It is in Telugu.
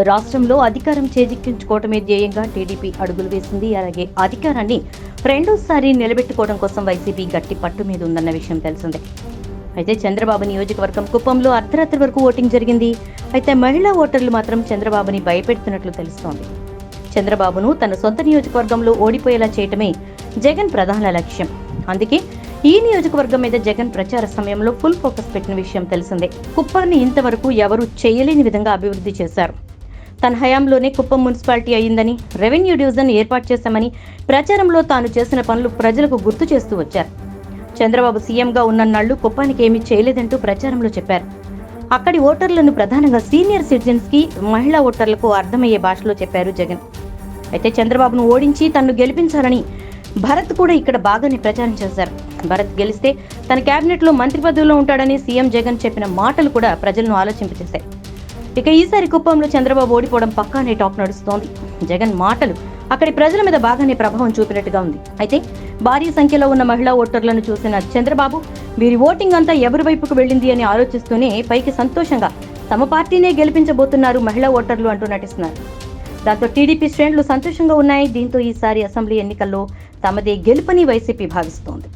రాష్ట్రంలో అధికారం చేజిక్కించుకోవటమే ధ్యేయంగా టీడీపీ అడుగులు వేసింది. అలాగే అధికారాన్ని రెండోసారి నిలబెట్టుకోవడం కోసం వైసీపీ గట్టి పట్టు మీద ఉందన్న విషయం తెలిసిందే. అయితే చంద్రబాబు నియోజకవర్గం కుప్పంలో అర్ధరాత్రి వరకు ఓటింగ్ జరిగింది. అయితే మహిళా ఓటర్లు మాత్రం చంద్రబాబుని భయపెడుతున్నట్లు తెలుస్తోంది. చంద్రబాబును తన సొంత నియోజకవర్గంలో ఓడిపోయేలా చేయటమే జగన్ ప్రధాన లక్ష్యం. అందుకే ఈ నియోజకవర్గం మీద జగన్ ప్రచార సమయంలో ఫుల్ ఫోకస్ పెట్టిన విషయం తెలిసిందే. కుప్పాన్ని ఇంతవరకు ఎవరూ చేయలేని విధంగా అభివృద్ధి చేశారు. తన హయాంలోనే కుప్పం మున్సిపాలిటీ అయ్యిందని, రెవెన్యూ డివిజన్ ఏర్పాటు చేశామని ప్రచారంలో తాను చేసిన పనులు ప్రజలకు గుర్తు చేస్తూ వచ్చారు. చంద్రబాబు సీఎంగా ఉన్నన్నాళ్లు కుప్పానికి ఏమీ చేయలేదంటూ ప్రచారంలో చెప్పారు. అక్కడి ఓటర్లను ప్రధానంగా సీనియర్ సిటిజన్స్ కి, మహిళా ఓటర్లకు అర్థమయ్యే భాషలో చెప్పారు జగన్. అయితే చంద్రబాబును ఓడించి తన్ను గెలిపించాలని భరత్ కూడా ఇక్కడ బాగానే ప్రచారం చేశారు. భరత్ గెలిస్తే తన కేబినెట్ లో మంత్రి పదవిలో ఉంటాడని సీఎం జగన్ చెప్పిన మాటలు కూడా ప్రజలను ఆలోచింపచేశాయి. ఇక ఈసారి కుప్పంలో చంద్రబాబు ఓడిపోవడం పక్కానే టాక్ నడుస్తోంది. జగన్ మాటలు అక్కడి ప్రజల మీద బాగానే ప్రభావం చూపినట్టుగా ఉంది. అయితే భారీ సంఖ్యలో ఉన్న మహిళా ఓటర్లను చూసిన చంద్రబాబు వీరి ఓటింగ్ అంతా ఎవరి వైపుకు వెళ్ళింది అని ఆలోచిస్తూనే పైకి సంతోషంగా తమ పార్టీనే గెలిపించబోతున్నారు మహిళా ఓటర్లు అంటూ నటిస్తున్నారు. దాంతో టీడీపీ శ్రేణులు సంతోషంగా ఉన్నాయి. దీంతో ఈసారి అసెంబ్లీ ఎన్నికల్లో తమదే గెలుపని వైసీపీ భావిస్తోంది.